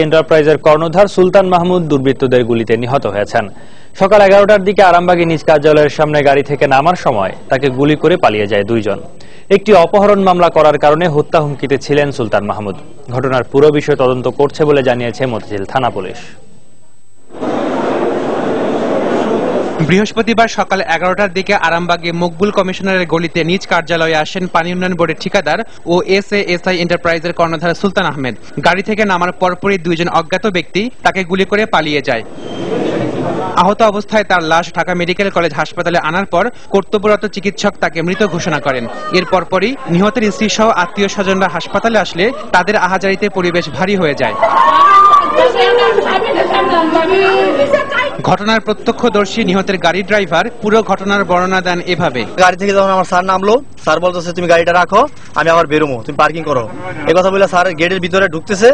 এন্টারপ্রাইজের কর্ণধার সুলতান মাহমুদ দুর্বৃত্তদের গুলিতে নিহত হয়েছেন। সকাল 11টার দিকে আরামবাগে নিজ কার্যালয়ের সামনে গাড়ি থেকে নামার সময় তাকে গুলি করে পালিয়ে যায় দুইজন। একটি অপহরণ মামলা করার কারণে হত্যা হুমকিতে ছিলেন সুলতান মাহমুদ। ঘটনার পুরো বিষয় তদন্ত করছে বলে জানিয়েছে মতিঝিল থানা পুলিশ। বৃহস্পতিবার সকাল 11টার দিকে আরামবাগে মকবুল কমিশনারের গলিতে নিজ কার্যালয়ে আসেন পানি উন্নয়ন বোর্ডের ঠিকাদার ও এসএএসআই এন্টারপ্রাইজের কর্ণধার সুলতান আহমেদ। গাড়ি থেকে নামার পরপরই দুইজন অজ্ঞাত ব্যক্তি তাকে গুলি করে পালিয়ে যায়। আহত অবস্থায় তার লাশ ঢাকা মেডিকেল কলেজ হাসপাতালে আনার পর কর্তব্যরত চিকিৎসক তাকে মৃত ঘোষণা করেন। এর পরপরই নিহতের স্ত্রী সহ আত্মীয় স্বজনরা হাসপাতালে আসলে তাদের আহাজারিতে পরিবেশ ভারী হয়ে যায়। ঘটনার প্রত্যক্ষদর্শী নিহতের গাড়ির ড্রাইভার পুরো ঘটনার বর্ণনা দেন এভাবে। গাড়ি থেকে যখন আমার স্যার নামলো, স্যার বলতেছে তুমি গাড়িটা রাখো, আমি আবার বেরোবো, তুমি পার্কিং করো। এই কথা বলে স্যার গেটের ভিতরে ঢুকতেছে,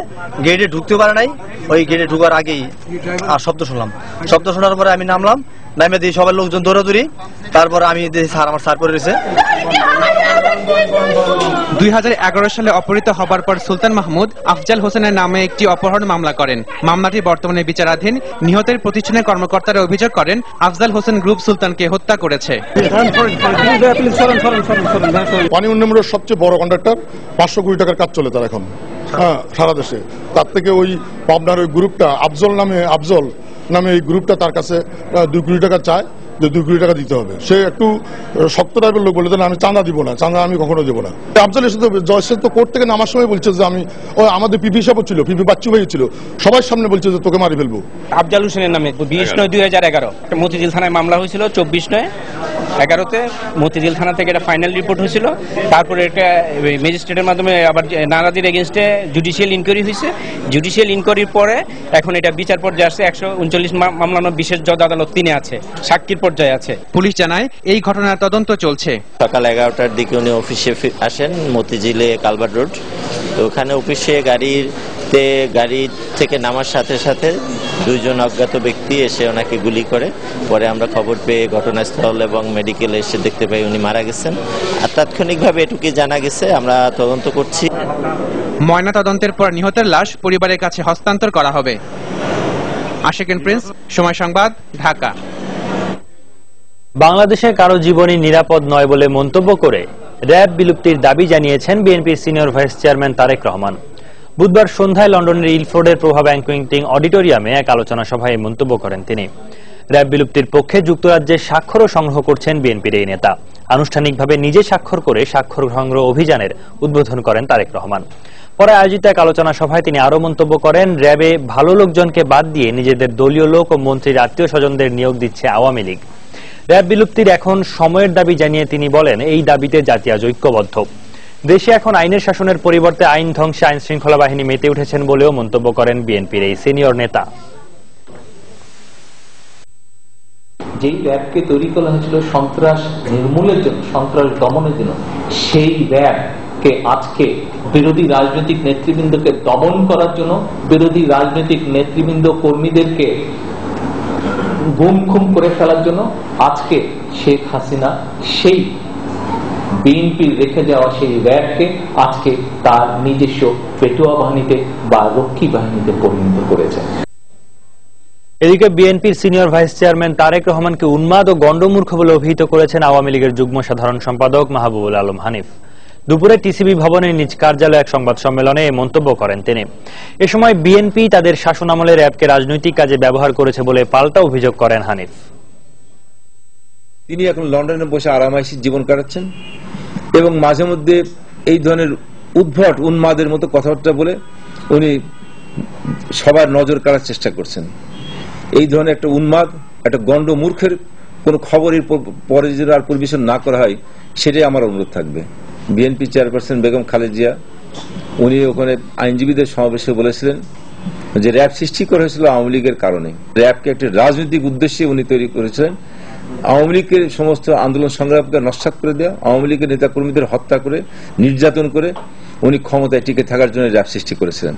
গেটে ঢুকতেও পারে নাই। ওই গেটে ঢুকার আগেই আর শব্দ শুনলাম। শব্দ শোনার পরে আমি নামলাম, নামে দিয়ে সবার লোকজন দৌড়াদৌড়ি। তারপরে আমি দেখি স্যার আমার স্যার পরে রয়েছে। 2011 সালে অপহৃত হবার পর সুলতান মাহমুদ আফজাল হোসেনের নামে একটি অপহরণ মামলা করেন। মামলাটি বর্তমানে বিচারাধীন। নিহতের প্রতিষ্ঠানের কর্মকর্তারা অভিযোগ করেন আফজাল হোসেন গ্রুপ সুলতানকে হত্যা করেছে। পানি উন্নয়নের সবচেয়ে বড় কন্ট্রাক্টর, 500 কোটি টাকার কাজ চলে তার এখন সারা দেশে। তার থেকে ওই পাবনার ওই গ্রুপটা আফজল নামে এই গ্রুপটা তার কাছে 2 কোটি টাকা চায়, যে 2 কোটি টাকা দিতে হবে। সে একটু শক্ত টাইপের লোক, বলে আমি চাঁদা দিব না, চাঁদা আমি কখনো দেবো না। আফজল এসে তো কোর্ট থেকে নামার সময় বলছে যে আমি আমাদের পিপি সাহেব ছিল, পিপি বাচ্চু ভাই ছিল, সবার সামনে বলছে যে তোকে মারি ফেলবো। আফজাল হোসেনের নামে 20/9/2011 মতিঝিল থানায় মামলা হয়েছিল। 24/9/11 মতিঝিল থানা থেকে এটা ফাইনাল রিপোর্ট হয়েছিল। তারপরে এটা ম্যাজিস্ট্রেটের মাধ্যমে আবার নারাজির এগেনস্টে জুডিশিয়াল ইনকোয়ারি হয়েছে। জুডিশিয়াল ইনকোয়ারির পরে এখন এটা বিচার পর্যায়ে আসছে। 139 মামলা বিশেষ জজ আদালত 3 আছে, সাক্ষীর পর্যায়ে আছে। পুলিশ জানায় এই ঘটনার তদন্ত চলছে। সকাল 11টার দিকে উনি অফিসে আসেন মতিঝিলে কালভার্ট রোড। ওখানে অফিসে গাড়ি থেকে নামার সাথে সাথে দুইজন অজ্ঞাত ব্যক্তি এসে ওনাকে গুলি করে। পরে আমরা খবর পেয়ে ঘটনাস্থল এবং মেডিকেলে এসে দেখতে পাই উনি মারা গেছেন। আর তাৎক্ষণিকভাবে এটুকুই জানা গেছে, আমরা তদন্ত করছি। ময়না তদন্তের পর নিহতের লাশ পরিবারের কাছে হস্তান্তর করা হবে। আশিকুন প্রিন্স, সময় সংবাদ, ঢাকা। বাংলাদেশে কারো জীবনই নিরাপদ নয় বলে মন্তব্য করে র‍্যাব বিলুপ্তির দাবি জানিয়েছেন বিএনপির senior vice chairman Tarique Rahman. বুধবার সন্ধ্যায় লন্ডনের ইলফোর্ডের প্রভা ব্যাংকুয়েটিং অডিটোরিয়ামে এক আলোচনা সভায় মন্তব্য করেন তিনি। র‍্যাব বিলুপ্তির পক্ষে যুক্তরাজ্যে স্বাক্ষরও সংগ্রহ করছেন বিএনপির এই নেতা। আনুষ্ঠানিকভাবে নিজে স্বাক্ষর করে স্বাক্ষর সংগ্রহ অভিযানের উদ্বোধন করেন তারেক রহমান। পরে আয়োজিত এক আলোচনা সভায় তিনি আরো মন্তব্য করেন, র‍্যাবে ভালো লোকজনকে বাদ দিয়ে নিজেদের দলীয় লোক ও মন্ত্রীর আত্মীয় স্বজনদের নিয়োগ দিচ্ছে আওয়ামী লীগ। র‍্যাব বিলুপ্তির এখন সময়ের দাবি জানিয়ে তিনি বলেন, এই দাবিতে জাতি আজ ঐক্যবদ্ধ। দেশে এখন আইনের শাসনের পরিবর্তে আইন ধ্বংসে আইন শৃঙ্খলা বাহিনী মেতে উঠেছেন বলেও মন্তব্য করেন বিএনপির এই সিনিয়র নেতা। যেই র‍্যাবকে তৈরি করা হয়েছিল সন্ত্রাস নির্মূলের জন্য, সন্ত্রাস দমনের জন্য, সেই র‍্যাবকে আজকে বিরোধী রাজনৈতিক নেতৃবৃন্দকে দমন করার জন্য, বিরোধী রাজনৈতিক নেতৃবৃন্দ কর্মীদেরকে গুম খুম করে ফেলার জন্য আজকে শেখ হাসিনা সেই বিএনপির রেখে যাওয়া সেই র‍্যাবকে আজকে তার নিজস্ব পেটোয়া বাহিনীতে বা রক্ষী বাহিনীতে পরিণত করেছে। এদিকে বিএনপির সিনিয়র ভাইস চেয়ারম্যান তারেক রহমানকে উন্মাদ ও গণ্ডমূর্খ বলে অভিহিত করেছেন আওয়ামী লীগের যুগ্ম সাধারণ সম্পাদক মাহবুবুল আলম হানিফ। দুপুরে টিসিবি ভবনে নিজ কার্যালয়ে এক সংবাদ সম্মেলনে এই মন্তব্য করেন তিনি। এ সময় বিএনপি তাদের শাসনামলে র‍্যাবকে রাজনৈতিক কাজে ব্যবহার করেছে বলে পাল্টা অভিযোগ করেন হানিফ। তিনি এখন লন্ডনে বসে আরামাইশি জীবন কাটাচ্ছেন এবং মাঝে মধ্যে এই ধরনের উদ্ভট উন্মাদের মতো কথাবার্তা বলে উনি সবার নজর কাড়ার চেষ্টা করছেন। এই ধরনের একটা উন্মাদ, একটা গণ্ডমূর্খের কোন খবরের পরে যদি আর পরিবেশন না করা হয়, সেটাই আমার অনুরোধ থাকবে। বিএনপি চেয়ারপারসন বেগম খালেদা জিয়া উনি ওখানে আইনজীবীদের সমাবেশে বলেছিলেন যে র‍্যাব সৃষ্টি করা হয়েছিল আওয়ামী লীগের কারণে। র‍্যাবকে একটি রাজনৈতিক উদ্দেশ্যে উনি তৈরি করেছিলেন। আওয়ামী লীগের সমস্ত আন্দোলন সংগ্রামকে নস্যাৎ করে দেওয়া, আওয়ামী লীগের নেতা কর্মীদের হত্যা করে নির্যাতন করে উনি ক্ষমতায় টিকে থাকার জন্য র‍্যাব সৃষ্টি করেছিলেন।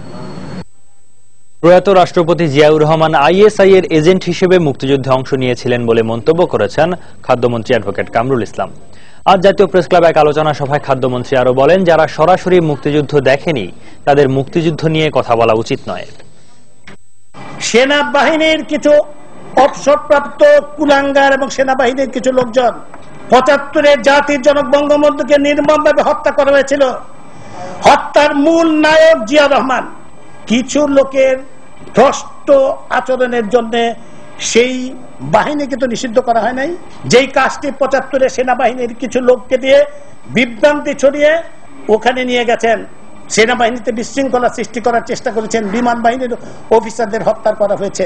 প্রয়াত রাষ্ট্রপতি জিয়াউর রহমান আইএসআই এর এজেন্ট হিসেবে মুক্তিযুদ্ধে অংশ নিয়েছিলেন বলে মন্তব্য করেছেন খাদ্যমন্ত্রী অ্যাডভোকেট কামরুল ইসলাম। আজ জাতীয় প্রেস ক্লাবে এক আলোচনা সভায় খাদ্যমন্ত্রী আরো বলেন, যারা সরাসরি মুক্তিযুদ্ধ দেখেনি তাদের মুক্তিযুদ্ধ নিয়ে কথা বলা উচিত নয়। সেনাবাহিনীর কিছু অবসরপ্রাপ্ত কুলাঙ্গার এবং সেনাবাহিনীর কিছু লোকজন ৭৫-এর জাতির জনক বঙ্গবন্ধুকে নির্মমভাবে হত্যা করা হয়েছিল। হত্যার মূল নায়ক জিয়া রহমান। কিছু লোকের ভ্রষ্ট আচরণের জন্য সেই বাহিনীকে তো নিষিদ্ধ করা হয় নাই। যেই কাজটি ৭৫-এ সেনাবাহিনীর কিছু লোককে দিয়ে বিভ্রান্তি ছড়িয়ে ওখানে নিয়ে গেছেন, সেনাবাহিনীতে বিশৃঙ্খলা সৃষ্টি করার চেষ্টা করেছেন, বিমান বাহিনীর অফিসারদের হত্যা করা হয়েছে।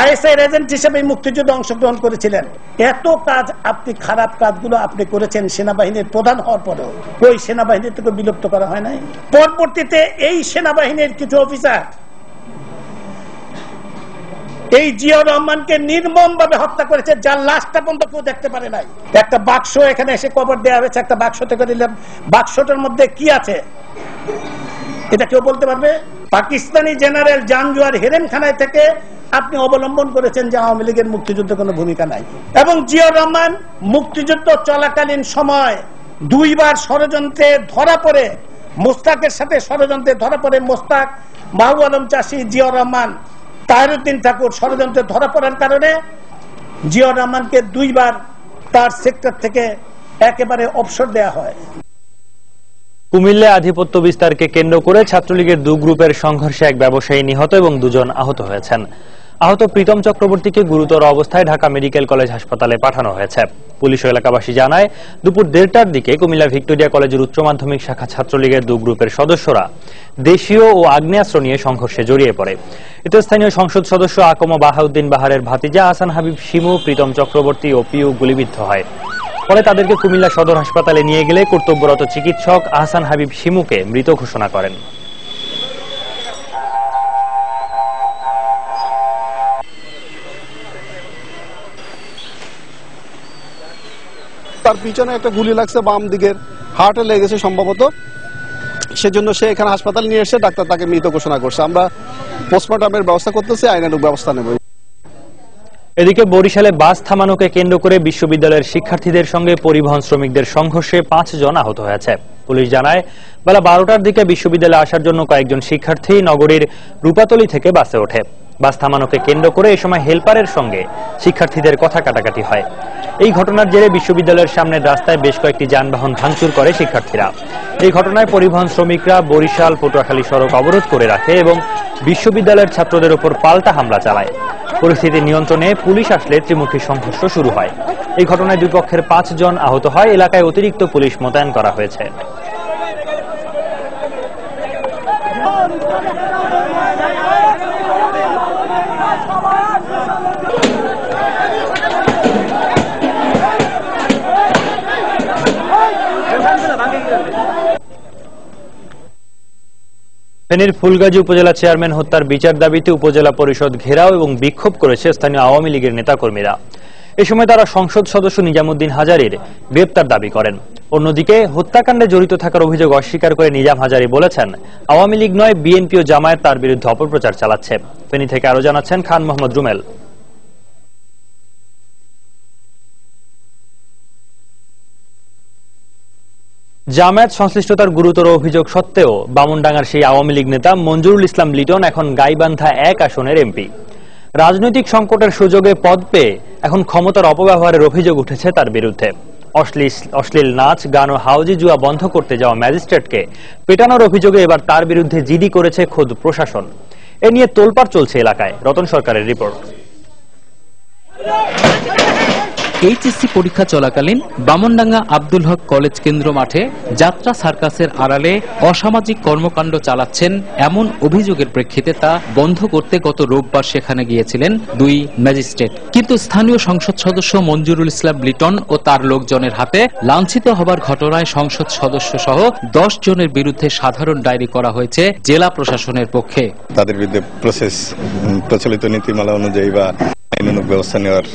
আইএসআই এজেন্ট হিসেবে মুক্তিযুদ্ধে অংশগ্রহণ করেছিলেন। এত কাজ আপনি, খারাপ কাজগুলো আপনি করেছেন সেনাবাহিনীর প্রধান হওয়ার পরেও। ওই সেনাবাহিনী থেকে বিলুপ্ত করা হয় নাই। পরবর্তীতে এই সেনাবাহিনীর কিছু অফিসার এই জিয়া রহমানকে নির্মমভাবে হত্যা করেছে, যার লাশটা পর্যন্ত কেউ দেখতে পারে নাই। একটা বাক্স এখানে এসে কবর দেওয়া হয়েছে, একটা বাক্স থেকে দিলাম, বাক্সটার মধ্যে কি আছে এটা কেউ বলতে পারবে? পাকিস্তানি জেনারেল জানজুয়ার হেরেমখানায় থেকে আপনি অবলম্বন করেছেন যে আওয়ামী লীগের মুক্তিযুদ্ধে কোনো ভূমিকা নাই। এবং জিয়া রহমান মুক্তিযুদ্ধ চলাকালীন সময় 2 বার ষড়যন্ত্রে ধরা পড়ে, মোস্তাকের সাথে ষড়যন্ত্রে ধরা পড়ে মোস্তাক, মাহবুব আলম চাষী, জিয়া রহমান, তাহিরউদ্দিন ঠাকুর ষড়যন্ত্রে ধরা পড়ার কারণে জিয়া রহমানকে 2 বার তার সেক্টর থেকে একেবারে অবসর দেয়া হয়। কুমিল্লায় আধিপত্য বিস্তারকে কেন্দ্র করে ছাত্রলীগের 2 গ্রুপের সংঘর্ষে এক ব্যবসায়ী নিহত এবং 2 জন আহত হয়েছেন। আহত প্রীতম চক্রবর্তীকে গুরুতর অবস্থায় ঢাকা মেডিকেল কলেজ হাসপাতালে পাঠানো হয়েছে। পুলিশ ও এলাকাবাসী জানায়, দুপুর 1:30টার দিকে কুমিল্লা ভিক্টোরিয়া কলেজের উচ্চ মাধ্যমিক শাখা ছাত্রলীগের 2 গ্রুপের সদস্যরা দেশীয় ও আগ্নেয়াস্ত্র নিয়ে সংঘর্ষে জড়িয়ে পড়ে। এতে স্থানীয় সংসদ সদস্য আকম বাহাউদ্দিন বাহারের ভাতিজা আহসান হাবিব শিমু, প্রীতম চক্রবর্তী ও পিউ গুলিবিদ্ধ হয়। পরে তাদেরকে কুমিল্লা সদর হাসপাতালে নিয়ে গেলে কর্তব্যরত চিকিৎসক আহসান হাবিব শিমুকে মৃত ঘোষণা করেন। তার পিছনে একটা গুলি লাগছে, বাম দিকের হার্টে লেগেছে সম্ভবত, সেজন্য সে এখানে হাসপাতাল নিয়ে এসে ডাক্তার তাকে মৃত ঘোষণা করছে। আমরা পোস্টমর্টমের ব্যবস্থা করতেছি, আইনানুগ ব্যবস্থা নেব। এদিকে বরিশালে বাস থামানোকে কেন্দ্র করে বিশ্ববিদ্যালয়ের শিক্ষার্থীদের সঙ্গে পরিবহন শ্রমিকদের সংঘর্ষে 5 জন আহত হয়েছে। পুলিশ জানায়, বেলা 12টার দিকে বিশ্ববিদ্যালয়ে আসার জন্য কয়েকজন শিক্ষার্থী নগরীর রূপাতলী থেকে বাসে ওঠে। বাস থামানোকে কেন্দ্র করে এ সময় হেলপারের সঙ্গে শিক্ষার্থীদের কথা কাটাকাটি হয়। এই ঘটনার জেরে বিশ্ববিদ্যালয়ের সামনের রাস্তায় বেশ কয়েকটি যানবাহন ভাঙচুর করে শিক্ষার্থীরা। এই ঘটনায় পরিবহন শ্রমিকরা বরিশাল পটুয়াখালী সড়ক অবরোধ করে রাখে এবং বিশ্ববিদ্যালয়ের ছাত্রদের উপর পাল্টা হামলা চালায়। পরিস্থিতি নিয়ন্ত্রণে পুলিশ আসলে ত্রিমুখী সংঘর্ষ শুরু হয়। এই ঘটনায় 2 পক্ষের 5 জন আহত হয়। এলাকায় অতিরিক্ত পুলিশ মোতায়েন করা হয়েছে। ফেনীর ফুলগাজী উপজেলা চেয়ারম্যান হত্যার বিচার দাবিতে উপজেলা পরিষদ ঘেরাও এবং বিক্ষোভ করেছে স্থানীয় আওয়ামী লীগের নেতাকর্মীরা। এ সময় তারা সংসদ সদস্য নিজামুদ্দিন হাজারীর গ্রেপ্তার দাবি করেন। অন্যদিকে হত্যাকাণ্ডে জড়িত থাকার অভিযোগ অস্বীকার করে নিজাম হাজারী বলেছেন, আওয়ামী লীগ নয়, বিএনপি ও জামায়াত তার বিরুদ্ধে অপপ্রচার চালাচ্ছে। ফেনী থেকে আরো জানাচ্ছেন খান মোহাম্মদ রুমেল। জামায়াত সংশ্লিষ্টতার গুরুতর অভিযোগ সত্ত্বেও বামুনডাঙ্গার সেই আওয়ামী লীগ নেতা মঞ্জুরুল ইসলাম লিটন এখন গাইবান্ধা 1 আসনের এমপি। রাজনৈতিক সংকটের সুযোগে পদ পেয়ে এখন ক্ষমতার অপব্যবহারের অভিযোগ উঠেছে তার বিরুদ্ধে। অশ্লীল নাচ, গান ও হাউজি জুয়া বন্ধ করতে যাওয়া ম্যাজিস্ট্রেটকে পেটানোর অভিযোগে এবার তার বিরুদ্ধে জিডি করেছে খোদ প্রশাসন। এ নিয়ে তোলপাড় চলছে এলাকায়। রতন সরকারের রিপোর্ট। এইচএসসি পরীক্ষা চলাকালীন বামনডাঙ্গা আব্দুল হক কলেজ কেন্দ্র মাঠে যাত্রা সার্কাসের আড়ালে অসামাজিক কর্মকাণ্ড চালাচ্ছেন এমন অভিযোগের প্রেক্ষিতে তা বন্ধ করতে গত রোববার সেখানে গিয়েছিলেন 2 ম্যাজিস্ট্রেট। কিন্তু স্থানীয় সংসদ সদস্য মঞ্জুরুল ইসলাম লিটন ও তার লোকজনের হাতে লাঞ্ছিত হবার ঘটনায় সংসদ সদস্য সহ 10 জনের বিরুদ্ধে সাধারণ ডায়েরি করা হয়েছে জেলা প্রশাসনের পক্ষে। তাদের বিরুদ্ধে প্রচলিত নীতিমালা অনুযায়ী বা আইনানুগ ব্যবস্থা নেওয়ার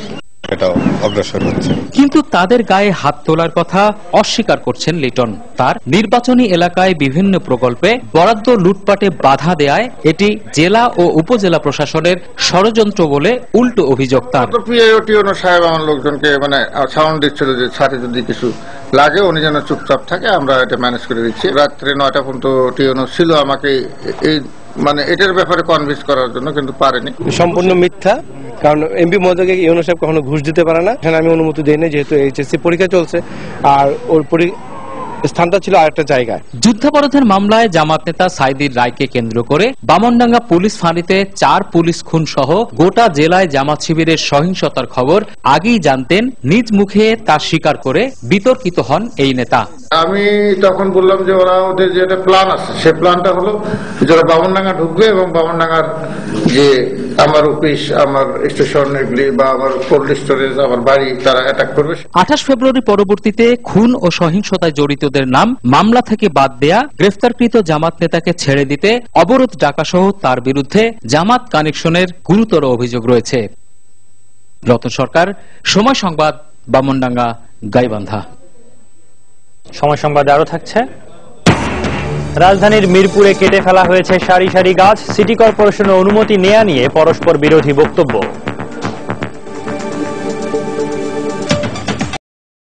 অগ্রসর হচ্ছে। কিন্তু তাদের গায়ে হাত তোলার কথা অস্বীকার করছেন লিটন। তার নির্বাচনী এলাকায় বিভিন্ন প্রকল্পে বরাদ্দ লুটপাটে বাধা দেয় এটি জেলা ও উপজেলা প্রশাসনের ষড়যন্ত্র বলে উল্টো অভিযোগ তার। টিওনো সাহেব আমার লোকজনকে সাউন্ড দিচ্ছিল যে সাথে যদি কিছু লাগে উনি যেন চুপচাপ থাকে, আমরা এটা ম্যানেজ করে দিচ্ছি। রাত্রে 9টা পর্যন্ত টিওনো ছিল আমাকে এই মানে এটার ব্যাপারে কনভিন্স করার জন্য, কিন্তু পারেনি। সম্পূর্ণ মিথ্যা, কারণ এমপি মহোদয়কে ইউনো সাহেব কখনো ঘুষ দিতে পারে না। এখানে আমি অনুমতি দেই না, যেহেতু এইচএসসি পরীক্ষা চলছে আর ওর স্থানটা ছিল আরেকটা জায়গায়। যুদ্ধাপরাধের মামলায় জামাত নেতা সাইদির রায়কে কেন্দ্র করে বামনডাঙ্গা পুলিশ ফাঁড়িতে 4 পুলিশ খুন সহ গোটা জেলায় জামাত শিবিরের সহিংসতার খবর আগেই জানতেন, নিজ মুখে তা স্বীকার করে বিতর্কিত হন এই নেতা। আমি তখন বললাম যে ওদের যে একটা প্ল্যান আছে, সেই প্ল্যানটা হলো যারা বামনডাঙ্গা ঢুকবে এবং বামনডাঙ্গার যে আমার অফিস, আমার স্টেশন এগুলি বা আমার কোল্ড স্টোরেজ, আমার বাড়ি, তারা অ্যাটাক করবে। 28 ফেব্রুয়ারি পরবর্তীতে খুন ও সহিংসতায় জড়িতদের নাম মামলা থেকে বাদ দেয়া, গ্রেফতারকৃত জামাত নেতাকে ছেড়ে দিতে অবরোধ ডাকা সহ তার বিরুদ্ধে জামাত কানেকশনের গুরুতর অভিযোগ রয়েছে। রতন সরকার, সময় সংবাদ, বামনডাঙ্গা, গাইবান্ধা। সময় সংবাদে আরো থাকছে, রাজধানীর মিরপুরে কেটে ফেলা হয়েছে সারি সারি গাছ, সিটি কর্পোরেশনের অনুমতি নেয়া নিয়ে পরস্পর বিরোধী বক্তব্য।